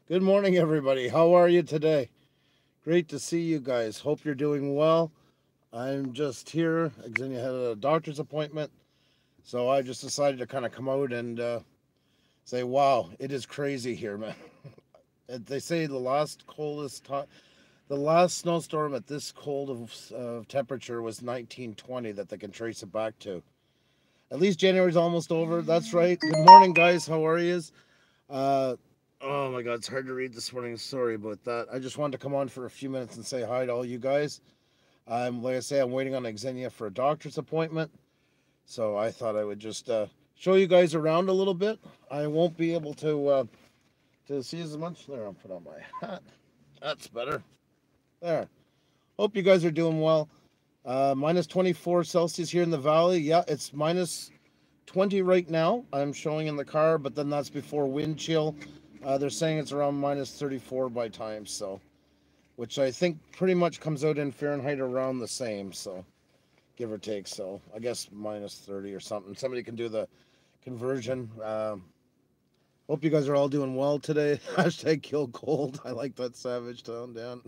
Good morning, everybody. How are you today? Great to see you guys. Hope you're doing well. I'm just here. Xenia had a doctor's appointment, so I just decided to kind of come out and say, "Wow, it is crazy here, man." They say the last snowstorm at this cold of temperature was 1920 that they can trace it back to. At least January's almost over. That's right. Good morning, guys. How are you? Uh, oh my God, it's hard to read this morning. Sorry about that. I just wanted to come on for a few minutes and say hi to all you guys. Like I say, I'm waiting on Xenia for a doctor's appointment, so I thought I would just show you guys around a little bit. I won't be able to see as much. There, I'll put on my hat. That's better. There. Hope you guys are doing well. Minus 24 Celsius here in the valley. Yeah, it's minus 20 right now. I'm showing in the car, but then that's before wind chill. They're saying it's around minus 34 by times, so which I think pretty much comes out in Fahrenheit around the same, so give or take. So I guess minus 30 or something. Somebody can do the conversion. Hope you guys are all doing well today. Hashtag kill cold. I like that savage tone down.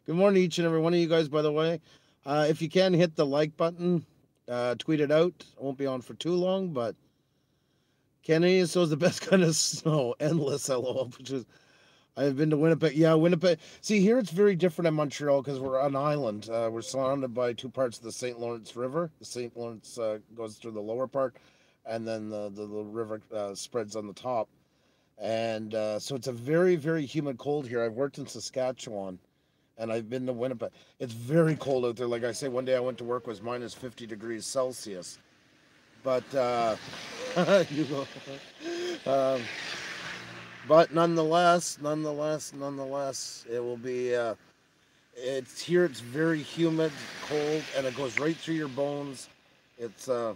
Good morning, each and every one of you guys, by the way. If you can, hit the like button, tweet it out. I won't be on for too long, but Canadian snow is the best kind of snow. Endless, LOL, which is I've been to Winnipeg. Yeah, Winnipeg. See, here it's very different in Montreal because we're an island. We're surrounded by two parts of the St. Lawrence River. The St. Lawrence goes through the lower part, and then the river spreads on the top. And so it's a very, very humid cold here. I've worked in Saskatchewan, and I've been to Winnipeg. It's very cold out there. Like I say, one day I went to work was minus 50 degrees Celsius. But you go. Um, but nonetheless, it will be. It's here. It's very humid, cold, and it goes right through your bones. It's uh,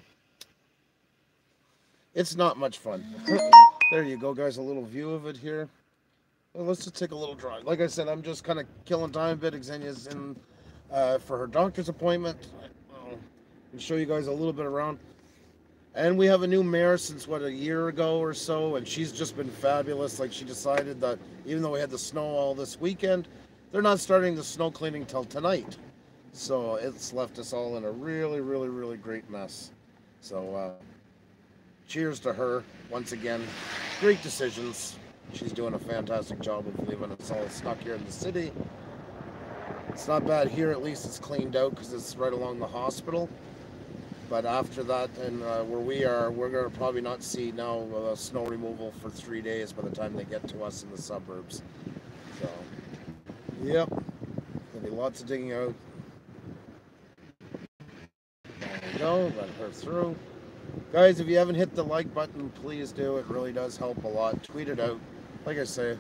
it's not much fun. There you go, guys. A little view of it here. Well, let's just take a little drive. Like I said, I'm just kind of killing time a bit. Xenia's in for her doctor's appointment. I'll show you guys a little bit around. And we have a new mayor since what, a year ago or so, and she's just been fabulous. Like she decided that even though we had the snow all this weekend, they're not starting the snow cleaning till tonight. So it's left us all in a really, really, really great mess. So cheers to her once again. Great decisions. She's doing a fantastic job of leaving us all stuck here in the city. It's not bad here, at least it's cleaned out because it's right along the hospital. But after that, and where we are, we're going to probably not see now snow removal for 3 days by the time they get to us in the suburbs. So, yep, there'll be lots of digging out. There we go, let her through. Guys, if you haven't hit the like button, please do. It really does help a lot. Tweet it out. Like I say,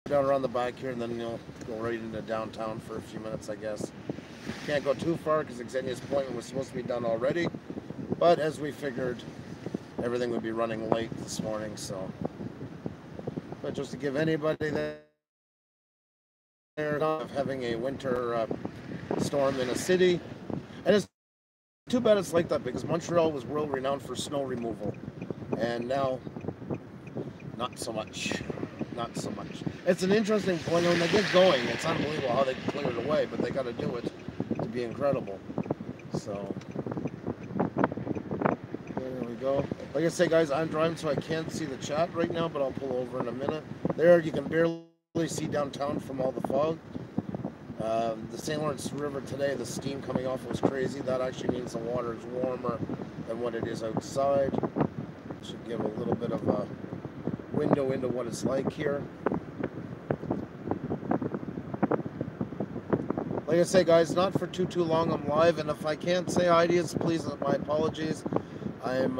down around the back here, and then you'll go right into downtown for a few minutes, I guess. Can't go too far because Xenia's appointment was supposed to be done already, but as we figured, everything would be running late this morning, so. But just to give anybody there of having a winter storm in a city, and it's too bad it's like that because Montreal was world renowned for snow removal, and now not so much. Not so much. It's an interesting point. When they get going, it's unbelievable how they clear it away, but they got to do it to be incredible. So there we go. Like I say, guys, I'm driving, so I can't see the chat right now, but I'll pull over in a minute. There, you can barely see downtown from all the fog. The St. Lawrence River today, the steam coming off was crazy. That actually means the water is warmer than what it is outside. Should give a little bit of a window into what it's like here. Like I say, guys, not for too long. I'm live, and if I can't say hi to you, please, my apologies. I'm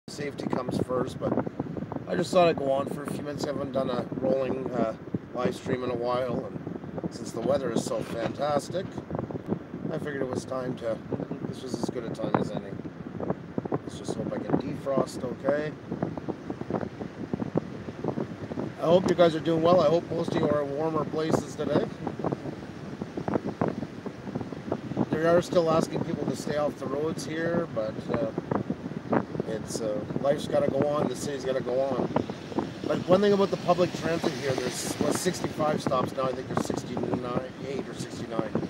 safety comes first, but I just thought I'd go on for a few minutes. I haven't done a rolling live stream in a while, and since the weather is so fantastic, I figured it was time to. This was as good a time as any. Let's just hope I can defrost okay. I hope you guys are doing well. I hope most of you are in warmer places today. They are still asking people to stay off the roads here, but it's life's got to go on. The city's got to go on. But one thing about the public transit here, there's 65 stops now. I think there's 68 or 69.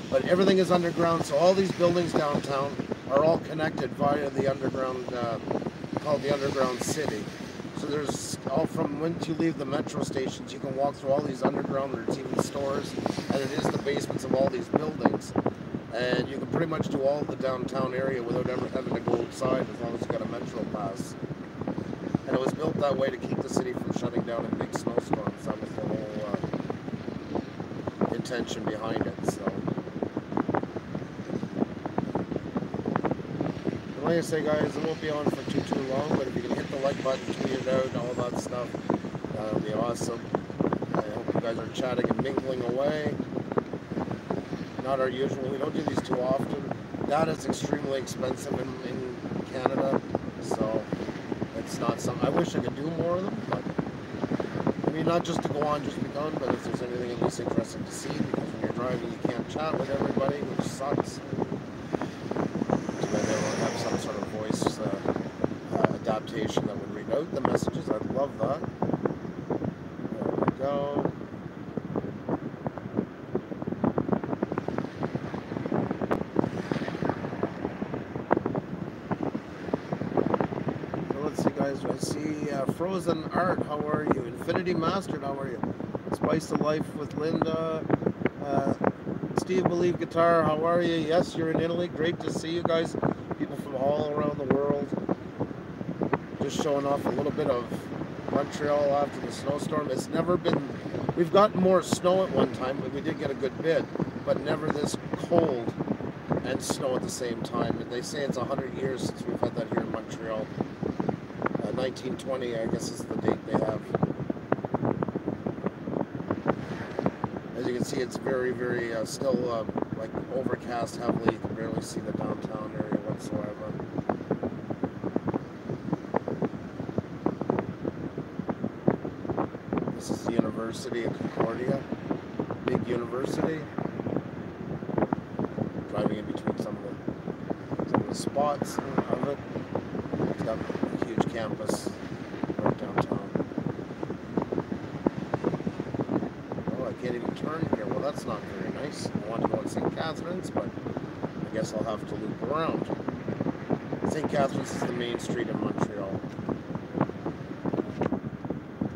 But everything is underground, so all these buildings downtown are all connected via the underground, called the underground city. So there's all from once you leave the metro stations, you can walk through all these underground, there's even stores, and it is the basements of all these buildings. And you can pretty much do all of the downtown area without ever having to go outside as long as you got a metro pass. And it was built that way to keep the city from shutting down in big snowstorms. That was the whole intention behind it. So, and like I say, guys, it won't be on for too long. But if you can hit the like button, tweet it out, all that stuff, that'll be awesome. I hope you guys are chatting and mingling away. Not our usual. We don't do these too often. Data is extremely expensive in Canada, so. It's not something, I wish I could do more of them, but I mean, not just to go on, just be done, but if there's anything at least interesting to see, because when you're driving, you can't chat with everybody, which sucks. Too bad they don't have some sort of voice adaptation that would read out the messages. I'd love that. There we go. I see Frozen Art, how are you? Infinity Mastered, how are you? Spice of Life with Linda. Steve Believe Guitar, how are you? Yes, you're in Italy. Great to see you guys. People from all around the world. Just showing off a little bit of Montreal after the snowstorm. It's never been... We've gotten more snow at one time, but we did get a good bit. But never this cold and snow at the same time. And they say it's 100 years since we've had that here in Montreal. 1920, I guess, is the date they have. As you can see, it's very, very still like overcast heavily. You can barely see the downtown area whatsoever. This is the University of Concordia, big university. Driving in between some of the spots of it. It's got a huge campus right downtown. Oh, I can't even turn here. Well, that's not very nice. I want to go to St. Catharines, but I guess I'll have to loop around. St. Catharines is the main street in Montreal.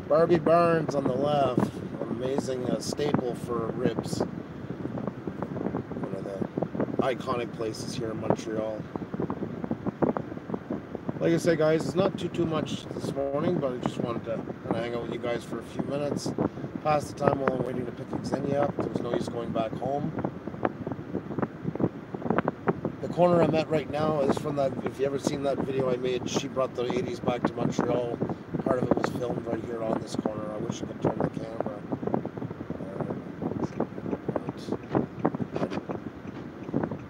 Barbie Barnes on the left. Amazing staple for ribs. One of the iconic places here in Montreal. Like I say, guys, it's not too much this morning, but I just wanted to kind of hang out with you guys for a few minutes. Pass the time while I'm waiting to pick Xenia up. There's no use going back home. The corner I'm at right now is from that, if you ever seen that video I made, she brought the 80s back to Montreal. Part of it was filmed right here on this corner. I wish I could turn the camera.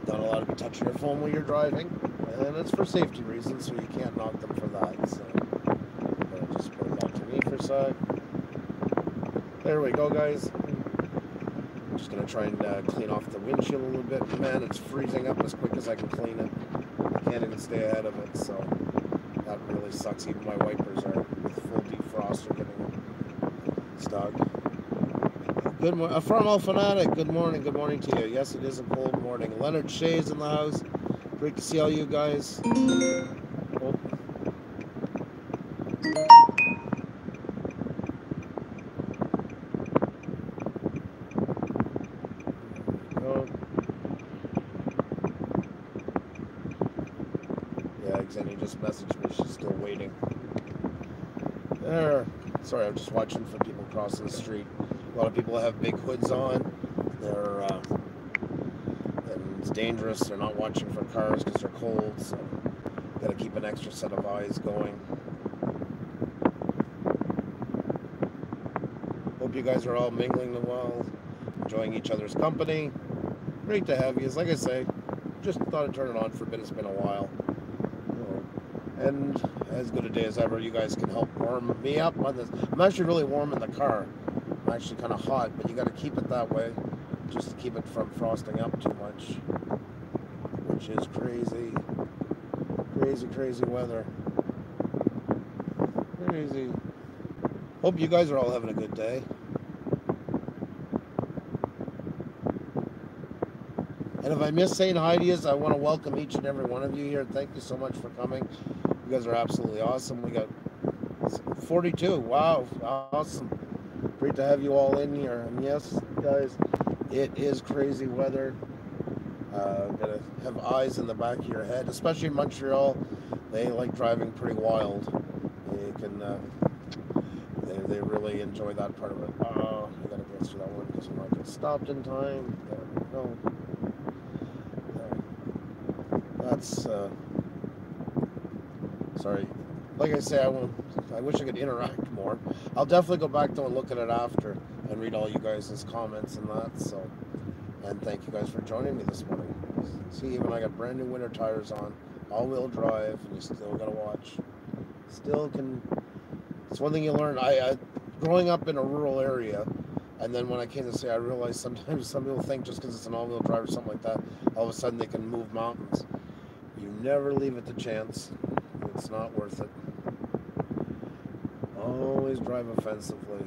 Not allowed to be touching your phone while you're driving. And it's for safety reasons, so you can't knock them for that. So I'll just put it back to me for a sec. There we go, guys. I'm just going to try and clean off the windshield a little bit. Man, it's freezing up as quick as I can clean it. I can't even stay ahead of it, so that really sucks. Even my wipers are with full defrost are getting stuck. Good morning. Farmall Fanatic, good morning to you. Yes, it is a cold morning. Leonard Shea's in the house. Great to see all you guys. Oh. Yeah, Xenia just messaged me. She's still waiting. There. Sorry, I'm just watching for people crossing the street. A lot of people have big hoods on. They're and it's dangerous. They're not watching for cars because they're cold, so got to keep an extra set of eyes going. Hope you guys are all mingling well, enjoying each other's company. Great to have you. Like I say, just thought I'd turn it on for a bit. It's been a while. And as good a day as ever, you guys can help warm me up on this. I'm actually really warm in the car. I'm actually kind of hot, but you got to keep it that way just to keep it from frosting up too much, which is crazy. Crazy weather. Crazy. Hope you guys are all having a good day. And if I miss saying hi to you, I want to welcome each and every one of you here. Thank you so much for coming. You guys are absolutely awesome. We got 42. Wow, awesome. Great to have you all in here. And yes, guys, it is crazy weather. Gotta have eyes in the back of your head, especially in Montreal. They like driving pretty wild. You can, they really enjoy that part of it. Oh, I gotta go through that one because I'm not getting stopped in time. There we go. That's sorry. Like I say, I wish I could interact more. I'll definitely go back though and look at it after and read all you guys' comments and that. So, and thank you guys for joining me this morning. See, even I got brand new winter tires on, all-wheel drive, and you still gotta watch. Still can. It's one thing you learn. I growing up in a rural area, and then when I came to say, I realized sometimes some people think just because it's an all-wheel drive or something like that, all of a sudden they can move mountains. You never leave it to chance. It's not worth it. Always drive offensively.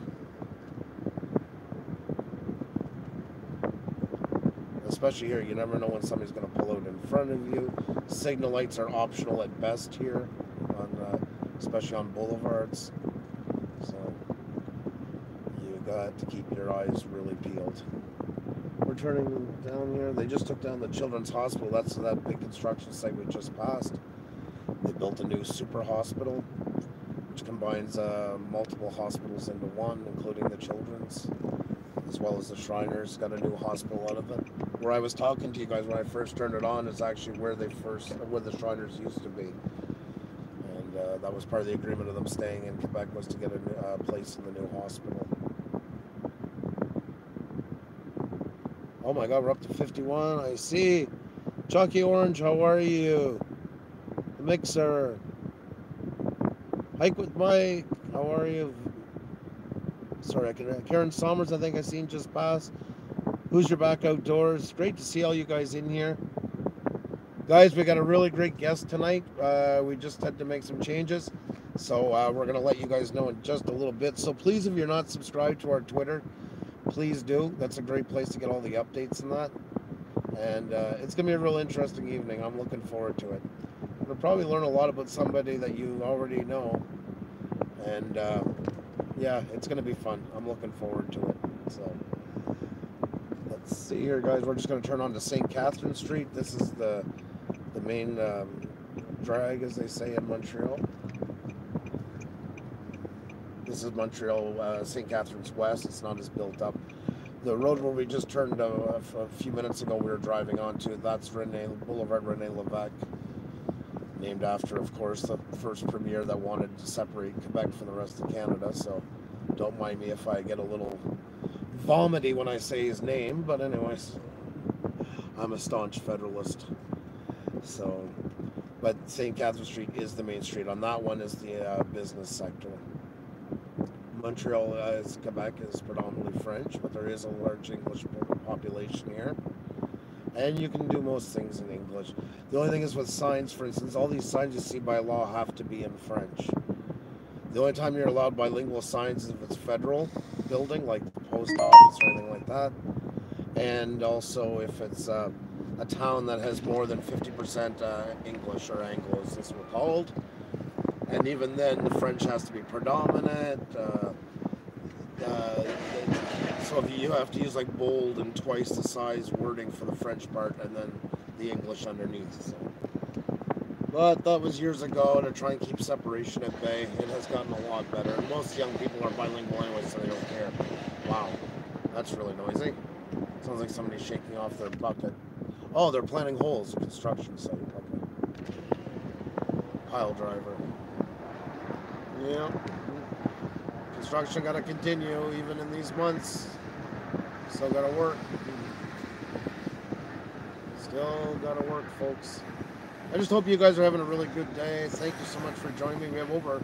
Especially here, you never know when somebody's going to pull out in front of you. Signal lights are optional at best here, especially on boulevards. So you got to keep your eyes really peeled. We're turning down here. They just took down the Children's Hospital. That's that big construction site we just passed. They built a new super hospital, which combines multiple hospitals into one, including the Children's, as well as the Shriners. Got a new hospital out of it. Where I was talking to you guys when I first turned it on is actually where the Shriners used to be, and that was part of the agreement of them staying in Quebec, was to get a place in the new hospital. Oh my God, we're up to 51. I see. Chucky Orange, how are you? The Mixer. Hike with Mike, how are you? Sorry, Karen Sommers, I think I seen just pass. Who's your back outdoors? Great to see all you guys in here. Guys, we got a really great guest tonight. We just had to make some changes. So we're going to let you guys know in just a little bit. So please, if you're not subscribed to our Twitter, please do. That's a great place to get all the updates and that. And it's going to be a real interesting evening. I'm looking forward to it. We'll probably learn a lot about somebody that you already know. And yeah, it's going to be fun. I'm looking forward to it. So let's see here, guys. We're just going to turn on to St. Catherine Street. This is the main drag, as they say in Montreal. This is Montreal, St. Catherine's West. It's not as built up. The road where we just turned a few minutes ago, we were driving onto, that's Boulevard René Lévesque, named after, of course, the first premier that wanted to separate Quebec from the rest of Canada. So don't mind me if I get a little vomity when I say his name. But anyways, I'm a staunch federalist. So, but St. Catherine Street is the main street. On that one is the business sector. Montreal, Quebec is predominantly French, but there is a large English population here. And you can do most things in English. The only thing is with signs, for instance, all these signs you see by law have to be in French. The only time you're allowed bilingual signs is if it's federal building, like the post office or anything like that. And also if it's a town that has more than 50% English or Anglo, as this were called. And even then, the French has to be predominant. So if you have to use like bold and twice the size wording for the French part, and then the English underneath. So. But that was years ago to try and keep separation at bay. It has gotten a lot better. And most young people are bilingual anyway, so they don't care. Wow, that's really noisy. Sounds like somebody's shaking off their bucket. Oh, they're planting holes. A construction site. Okay. Pile driver. Yeah. Construction got to continue even in these months. Still got to work. Still got to work, folks. I just hope you guys are having a really good day. Thank you so much for joining me. We have over,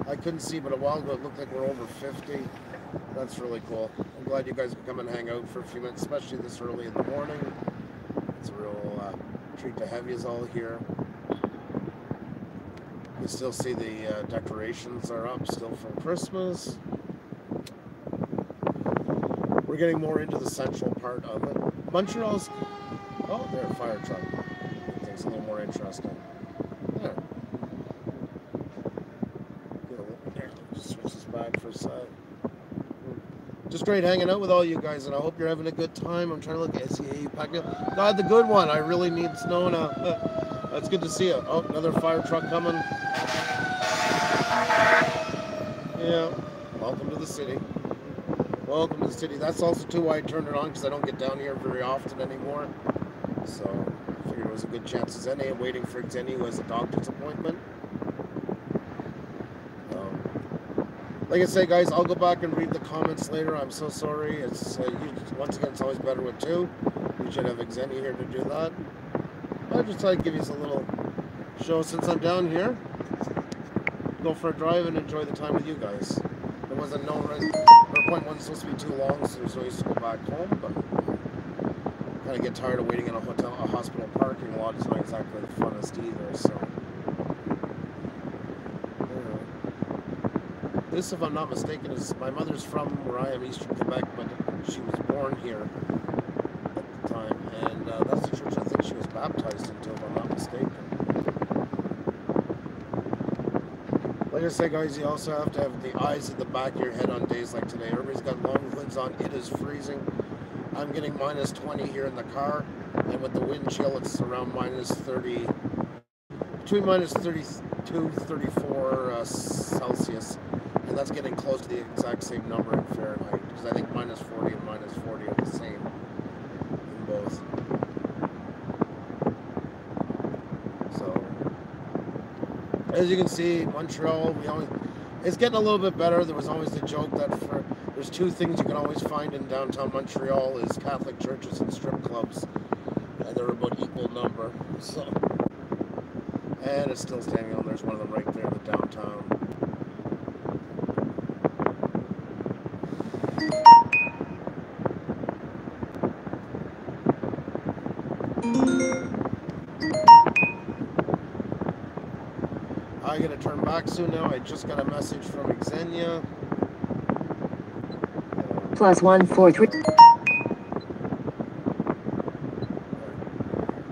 I couldn't see, but a while ago it looked like we're over 50. That's really cool. I'm glad you guys could come and hang out for a few minutes, especially this early in the morning. It's a real treat to have you all here. You still see the decorations are up still from Christmas. We're getting more into the central part of it. Montreal's, oh, there, a fire truck. Things a little more interesting. There. There, switch this back for a sec. Just great hanging out with all you guys, and I hope you're having a good time. I'm trying to look at SEA Packed. God, the good one. I really need snow now. That's good to see you. Oh, another fire truck coming. Yeah. Welcome to the city. Welcome to the city. That's also too why I turned it on, because I don't get down here very often anymore. So I figured it was a good chance. Xenia, I'm waiting for Xenia, who has a doctor's appointment. Like I say, guys, I'll go back and read the comments later. I'm so sorry. It's once again, it's always better with two. We should have Xenia here to do that. I just thought I'd give you a little show since I'm down here. Go for a drive and enjoy the time with you guys. There wasn't no her appointment wasn't supposed to be too long, so there's no use to go back home. But kind of get tired of waiting in a hospital parking lot. It's not exactly the funnest either. So. This, if I'm not mistaken, is my mother's from where I am, Eastern Quebec, but she was born here at the time, and that's the church I think she was baptized into, if I'm not mistaken. Like I say, guys, you also have to have the eyes at the back of your head on days like today. Everybody's got long hoods on. It is freezing. I'm getting minus 20 here in the car, and with the wind chill, it's around minus 30, between minus 32, 34 Celsius. And that's getting close to the exact same number in Fahrenheit, because I think minus 40 and minus 40 are the same in both. So, as you can see, Montreal, it's getting a little bit better. There was always the joke that there's two things you can always find in downtown Montreal is Catholic churches and strip clubs, and they're about equal number. So, and it's still standing on. There's one of them right there in the downtown. I gotta turn back soon now. I just got a message from Xenia. +143.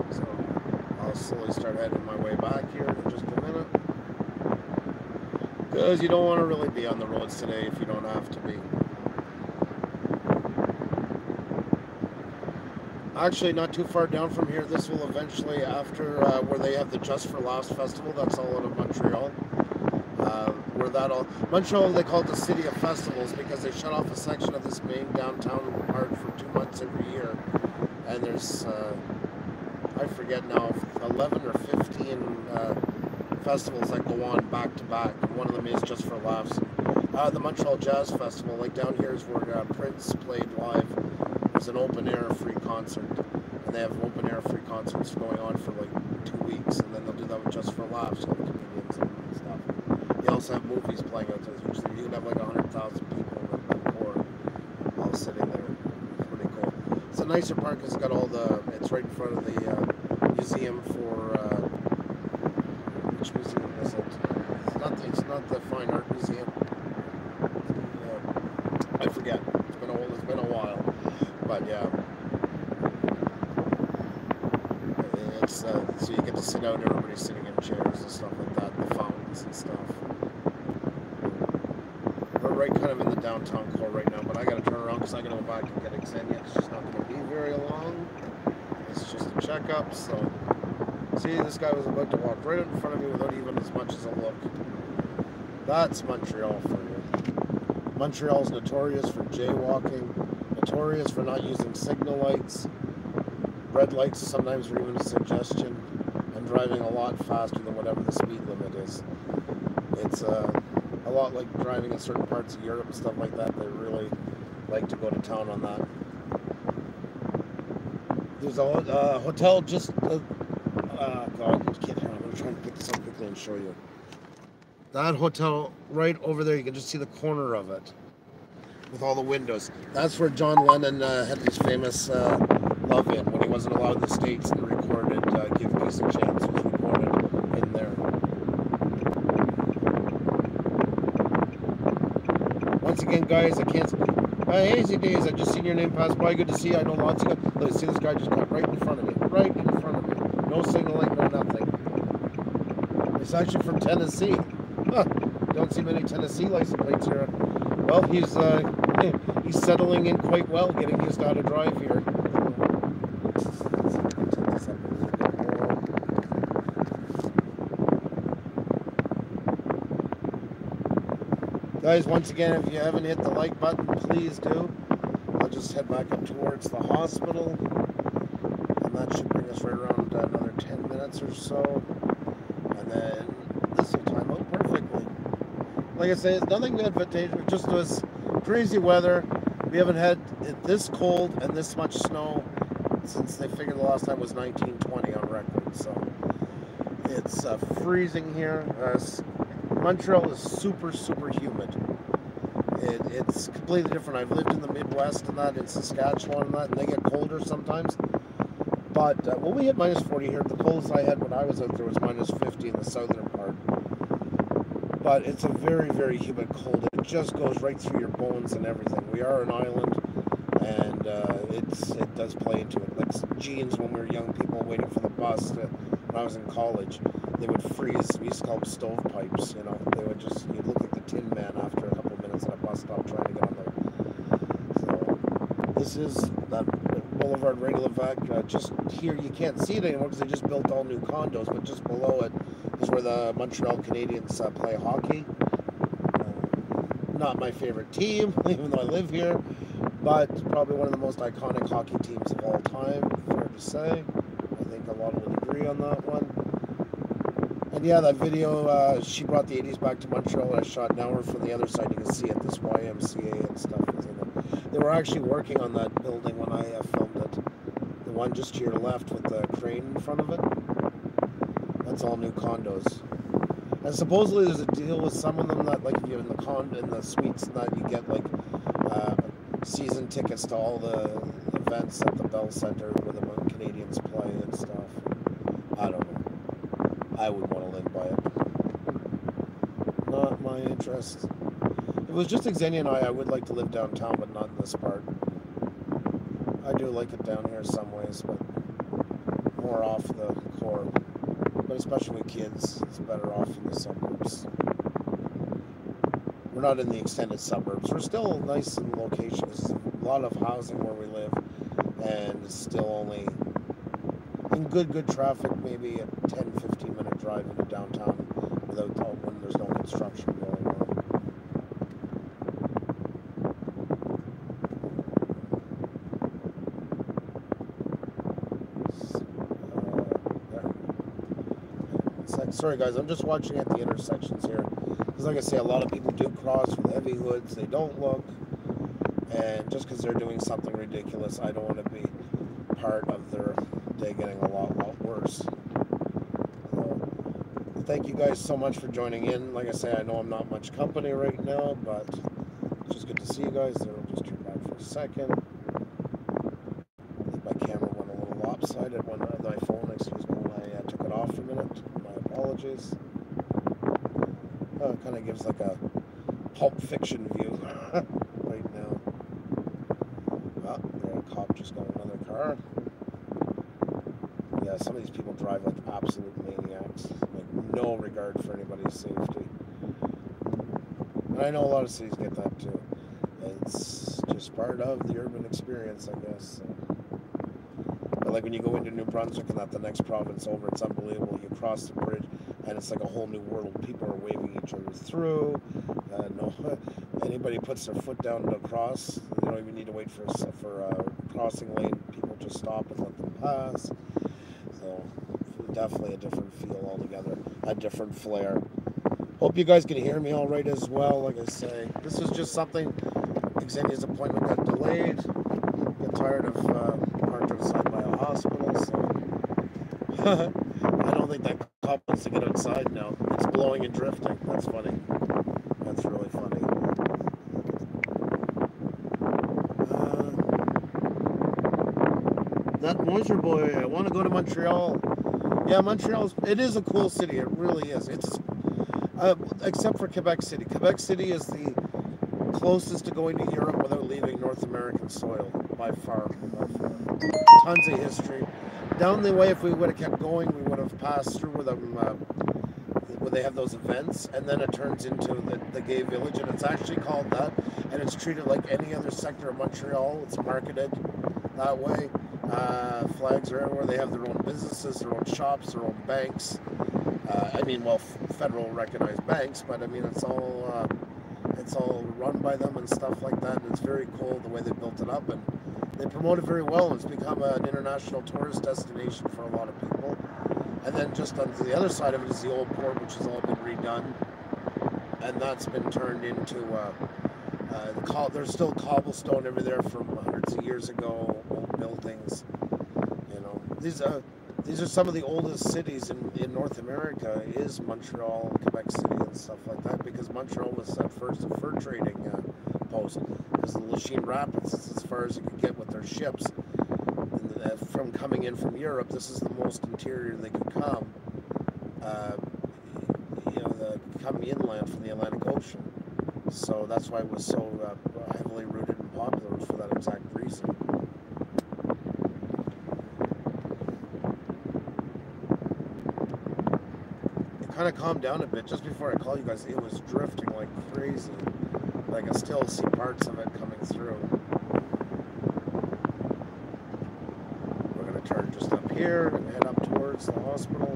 So I'll slowly start heading my way back here in just a minute. Because you don't want to really be on the roads today if you don't have to be. Actually, not too far down from here, this will eventually, after where they have the Just for Laughs festival, that's all out of Montreal. Where that all, Montreal, they call it the city of festivals because they shut off a section of this main downtown part for 2 months every year. And there's, I forget now, 11 or 15 festivals that go on back to back. One of them is Just for Laughs. The Montreal Jazz Festival, like down here is where Prince played live. It's an open-air free concert, and they have open-air free concerts going on for like 2 weeks, and then they'll do that with Just for Laughs, with comedians and stuff. They also have movies playing out there. Usually you can have like 100,000 people in that court all sitting there. It's pretty cool. It's a nicer park because it's got all the, it's right in front of the museum for, which museum is it? It's not the Fine Art Museum. I forget. It's been a while. But yeah, it's so you get to sit out, everybody's sitting in chairs and stuff like that, the fountains and stuff. We're right kind of in the downtown core right now, but I gotta turn around because I gotta go back and get Xenia. She's not gonna be very long. It's just a checkup. So see, this guy was about to walk right in front of me without even as much as a look. That's Montreal for you. Montreal's notorious for jaywalking. Notorious for not using signal lights. Red lights sometimes are even a suggestion, and driving a lot faster than whatever the speed limit is. It's a lot like driving in certain parts of Europe and stuff like that. They really like to go to town on that. There's a hotel just, God, I can't hear. I'm going to try and pick this up quickly and show you. That hotel right over there, you can just see the corner of it with all the windows. That's where John Lennon had his famous Love In, when he wasn't allowed in the States, and recorded Give Peace a Chance was recorded in there. Once again, guys, I can't. Hazy Days, I just seen your name pass by. Good to see you. I know lots of guys. Look, see this guy just got right in front of me. Right in front of me. No signaling, no nothing. He's actually from Tennessee. Huh. Don't see many Tennessee license plates here. Well, he's settling in quite well, getting used to how to drive here. Guys, once again, if you haven't hit the like button, please do. I'll just head back up towards the hospital, and that should bring us right around another 10 minutes or so, and then this will time out perfectly. Like I say, it's nothing advantageous, just this crazy weather. We haven't had it this cold and this much snow since they figured the last time was 1920 on record, so it's freezing here. Montreal is super, super humid. It's completely different. I've lived in the Midwest and that, in Saskatchewan and that, and they get colder sometimes. But well, we hit minus 40 here. The coldest I had when I was out there was minus 50 in the southern part. But it's a very, very humid cold. It just goes right through your bones and everything. We are an island, and it does play into it. Like jeans when we were young people waiting for the bus when I was in college. They would freeze. We used to call them stovepipes, you know. They would just, you'd look like the Tin Man after a couple of minutes at a bus stop trying to get on there. So, this is that Boulevard Radiovac. Just here, you can't see it anymore because they just built all new condos, but just below it is where the Montreal Canadiens play hockey. Not my favorite team, even though I live here, but probably one of the most iconic hockey teams of all time, fair to say. I think a lot would agree on that one. And yeah, that video, she brought the 80s back to Montreal. I shot an hour from the other side. You can see it, this YMCA and stuff is in it. They were actually working on that building when I filmed it. The one just to your left with the crane in front of it. That's all new condos. And supposedly there's a deal with some of them that, like, if you're in the suites and that, you get like season tickets to all the events at the Bell Center where the Canadians play and stuff. I don't know. I would want to live by it. Not my interest. If it was just Xenia and I would like to live downtown, but not in this part. I do like it down here some ways, but more off the core. But especially with kids, it's better off in the suburbs. We're not in the extended suburbs. We're still nice in location. There's a lot of housing where we live, and it's still only in good traffic, maybe a 10-15 minute drive into downtown without when there's no construction going on. Sorry guys, I'm just watching at the intersections here. Because like I say, a lot of people do cross with heavy hoods. They don't look. And just because they're doing something ridiculous, I don't want to be part of their day getting a lot worse. So, thank you guys so much for joining in. Like I say, I know I'm not much company right now, but it's just good to see you guys. There, we'll just turn back for a second. I think my camera went a little lopsided when my phone, excuse me, when I took it off for a minute. My apologies. Oh, it kind of gives like a Pulp Fiction view right now. Well, there, a cop just got another car. Yeah, some of these people drive like absolute maniacs, like no regard for anybody's safety. And I know a lot of cities get that too. It's just part of the urban experience, I guess. So. But like when you go into New Brunswick and that the next province over, it's unbelievable. You cross the bridge and it's like a whole new world. People are waving each other through. No, anybody puts their foot down to cross, they don't even need to wait for a crossing lane. People just stop and let them pass. So definitely a different feel altogether, a different flair. Hope you guys can hear me all right as well. Like I say, this is just something. Xenia's appointment got delayed. Got tired of parked outside by a hospital, so I don't think that cop wants to get outside now. It's blowing and drifting. That's funny. That's really funny. That Moisture Boy, I want to go to Montreal. Yeah, Montreal, it is a cool city. It really is. It's except for Quebec City. Quebec City is closest to going to Europe without leaving North American soil, by far, by far. Tons of history. Down the way, if we would have kept going, we would have passed through where they have those events, and then it turns into the gay village, and it's actually called that, and it's treated like any other sector of Montreal. It's marketed that way. Flags are everywhere. They have their own businesses, their own shops, their own banks. I mean, well, federal recognized banks, but I mean, it's all run by them and stuff like that, and it's very cool the way they built it up, and they promote it very well, and it's become an international tourist destination for a lot of people. And then just on the other side of it is the old port, which has all been redone, and that's been turned into there's still cobblestone over there from hundreds of years ago, old buildings. You know, these are some of the oldest cities in North America, is Montreal, Quebec City, and stuff like that, because Montreal was at first a fur trading post, because the Lachine Rapids is as far as you could get with their ships. And from coming in from Europe, this is the most interior they could come, come inland from the Atlantic Ocean. So that's why it was so heavily rooted and popular, for that exact reason. Kind of calmed down a bit just before I call you guys. It was drifting like crazy. Like, I can still see parts of it coming through. We're gonna turn just up here and head up towards the hospital.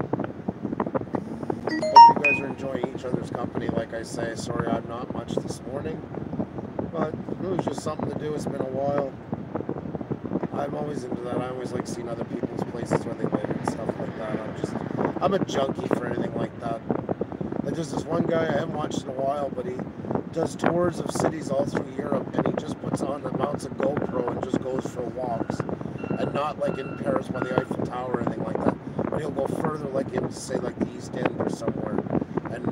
Hope you guys are enjoying each other's company. Like I say, sorry I'm not much this morning, but it was just something to do. It's been a while. I'm always into that. I always like seeing other people's places where they live and stuff like that. I'm a junkie for anything like that. Like, there's this one guy I haven't watched in a while, but he does tours of cities all through Europe, and he just puts on the mounts a GoPro and just goes for walks. And not like in Paris by the Eiffel Tower or anything like that, but he'll go further, like into, say, like the East End or somewhere, and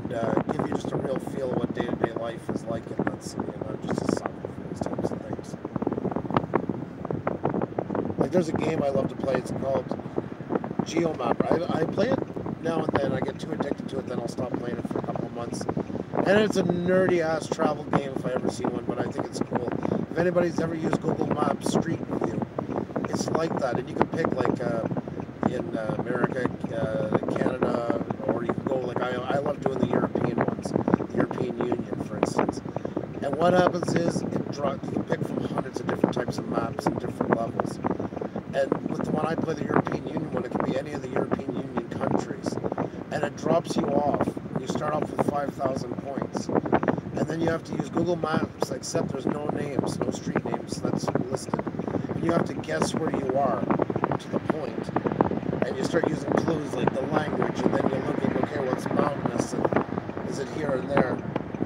give you just a real feel of what day-to-day life is like in that city. And I'm just a sucker for those types of things. Like, there's a game I love to play. It's called Geomapper. I play it now and then. I get too addicted to it, then I'll stop playing it for a couple of months. And it's a nerdy ass travel game if I ever see one, but I think it's cool. If anybody's ever used Google Maps Street View, it's like that, and you can pick like in America, Canada, or you can go like I love doing the European ones, the European Union, for instance. And what happens is you can pick from hundreds of different types of maps and different levels. And with the one I play, the European Union one, it can be any of the European Union countries, and it drops you off. You start off with 5,000 points, and then you have to use Google Maps, except there's no names, no street names that's listed. And you have to guess where you are to the point. And you start using clues like the language, and then you're looking, okay, what's mountainous, and is it here and there?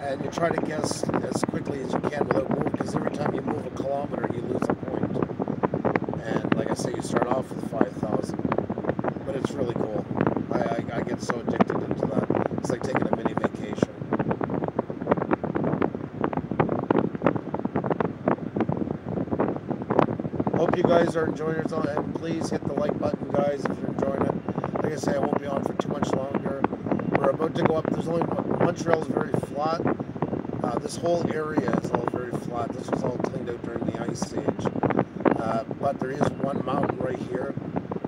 And you try to guess as quickly as you can without moving, because every time you move a kilometer, you lose a point. And like I say, you start off with 5,000, but it's really cool. I get so addicted into that. It's like taking a mini vacation. Hope you guys are enjoying it, and please hit the like button, guys, if you're enjoying it. Like I say, I won't be on for too much longer. We're about to go up. Montreal is very flat. This whole area is all very flat. This was all cleaned out during the Ice Age. But there is one mountain right here,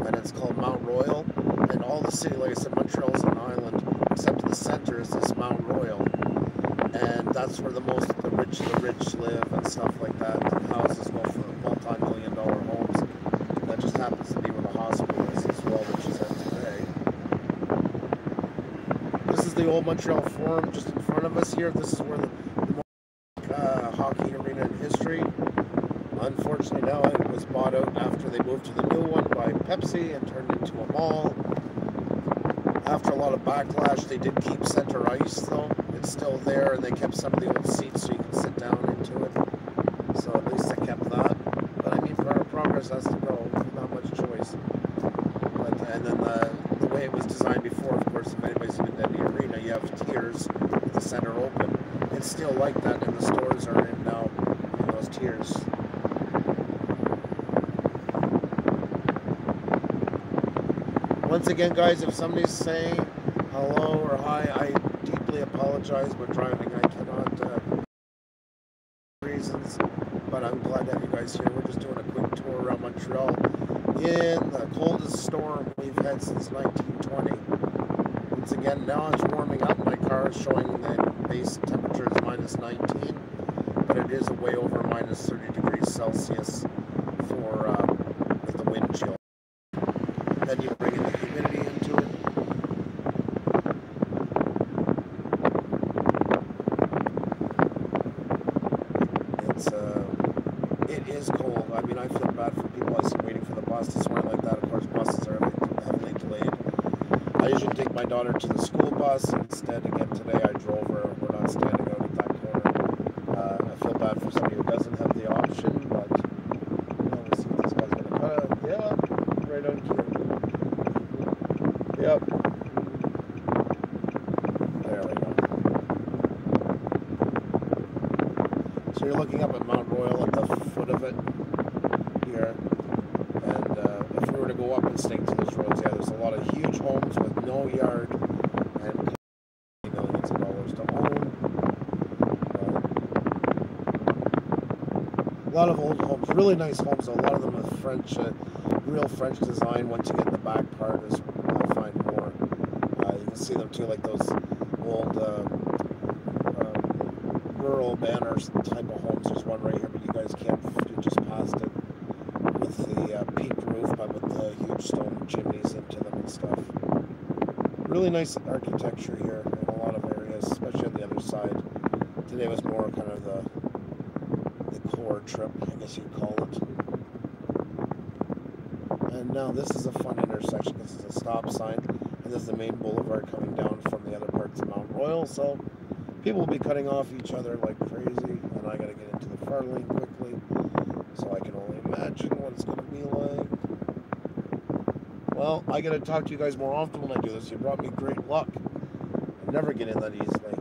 and it's called Mount Royal. And all the city, like I said, Montreal is an island, except the center is this Mount Royal. And that's where the rich live and stuff like that. And houses go for multi-million-dollar homes. And that just happens to be where the hospital is as well, which is at today. This is the old Montreal Forum just in front of us here. This is where the most hockey arena in history. Unfortunately, now it was bought out after they moved to the new one by Pepsi and turned into a mall. After a lot of backlash, they did keep center ice, though. It's still there, and they kept some of the old seats so you can sit down into it. So at least they kept that. But I mean, progress has to go. Not much choice. But and then the way it was designed before, of course, if anybody's been to the arena, you have tiers with the center open. It's still like that, and the stores are in now in those tiers. Once again, guys, if somebody's saying hello or hi, I deeply apologize. We're driving. I cannot reasons. But I'm glad to have you guys here. We're just doing a quick tour around Montreal in the coldest storm we've had since 1920. Once again, now it's warming up. My car is showing the base temperature is -19, but it is way over -30°C for with the wind chill. Then you bring in the humidity into it. It is cold. I mean, I feel bad for people I see waiting for the bus this morning like that. Of course, buses are heavily delayed. I usually take my daughter to the school bus. Instead, again, today I drove her. We're not standing out at that corner. I feel bad for somebody who doesn't have the option, but we'll see if this guy's going to cut it. Yeah, right on cue. Yep. There we go. So you're looking up at Mount Royal at the foot of it here. And if we were to go up and stake to those roads, yeah, there's a lot of huge homes with no yard and millions of dollars to own. A lot of old homes, really nice homes. A lot of them with French, real French design. Once you get in the back part, is I find more. You can see them too, like those old rural banners type of homes. There's one right here, but you guys can't. You just passed it with the peak roof, but with the huge stone chimneys into them and stuff. Really nice architecture here in a lot of areas, especially on the other side. Today was more kind of the core trip, I guess you'd call it. And now this is a fun intersection. This is a stop sign, and this is the main boulevard coming down from the other parts of Mount Royal. So people will be cutting off each other like crazy, and I got to get into the far lane quickly. So I can only imagine what it's going to be like. Well, I got to talk to you guys more often when I do this. You brought me great luck. I never get in that easily.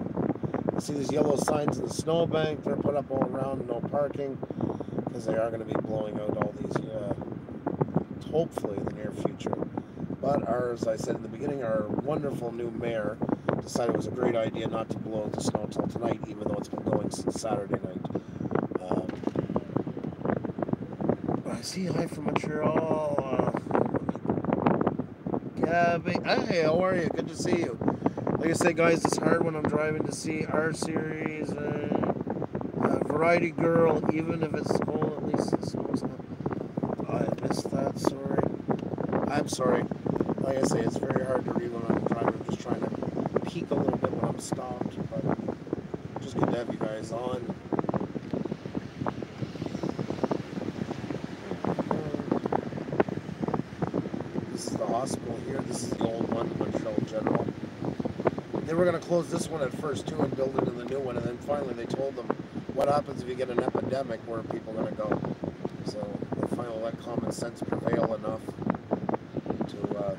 You see these yellow signs in the snowbank. They're put up all around, no parking, because they are going to be blowing out all these, hopefully in the near future. But as I said in the beginning, our wonderful new mayor decided it was a great idea not to blow out the snow until tonight, even though it's been going since Saturday night. I see hi from Montreal. Gabby, hey, how are you? Good to see you. Like I said, guys, it's hard when I'm driving to see our series. Variety Girl, even if it's cold, at least it snows not. I missed that, sorry. I'm sorry. Like I say, it's very hard to read when I'm driving. I'm just trying to peek a little bit when I'm stopped, but just good to have you guys on. This is the hospital here. This is the old one, Montreal General. They were going to close this one at first too and build it in the new one, and then finally they told them what happens if you get an epidemic, where are people going to go? So they finally let common sense prevail enough to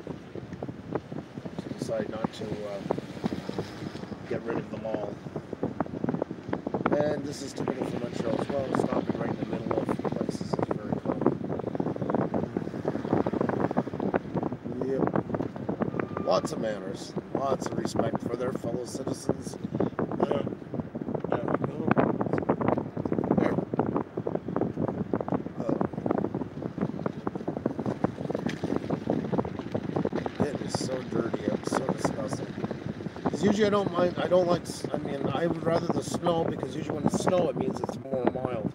decide not to get rid of them all. And this is typical for Montreal as well, stopping right in the middle of places is very common. Yep. Lots of manners, lots of respect for their fellow citizens. There we go. There. It is so dirty out, so disgusting. Because usually I don't mind, I would rather the snow, because usually when it's snow it means it's more mild.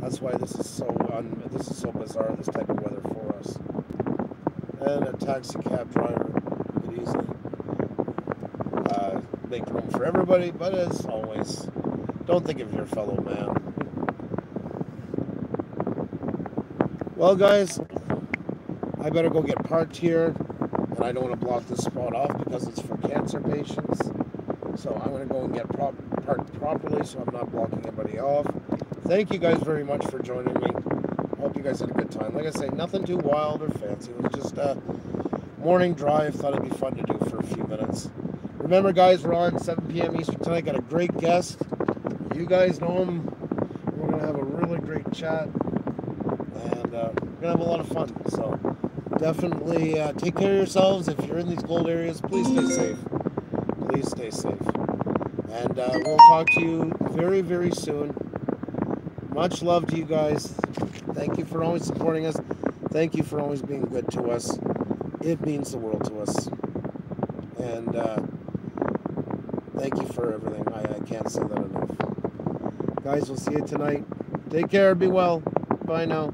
That's why this is so bizarre, this type of weather for us. And a taxi cab driver could easily make room for everybody, but as always, don't think of your fellow man. Well, guys, I better go get parked here, and I don't want to block this spot off because it's for cancer patients. So I'm going to go and get parked properly so I'm not blocking anybody off. Thank you guys very much for joining me. Hope you guys had a good time. Like I say, nothing too wild or fancy. It was just a morning drive. Thought it'd be fun to do for a few minutes. Remember, guys, we're on 7 p.m. Eastern tonight. Got a great guest. You guys know him. We're going to have a really great chat. And we're going to have a lot of fun. So definitely take care of yourselves. If you're in these cold areas, please stay safe. Please stay safe. And we'll talk to you very, very soon. Much love to you guys. Thank you for always supporting us. Thank you for always being good to us. It means the world to us. And thank you for everything. I can't say that enough. Guys, we'll see you tonight. Take care. Be well. Bye now.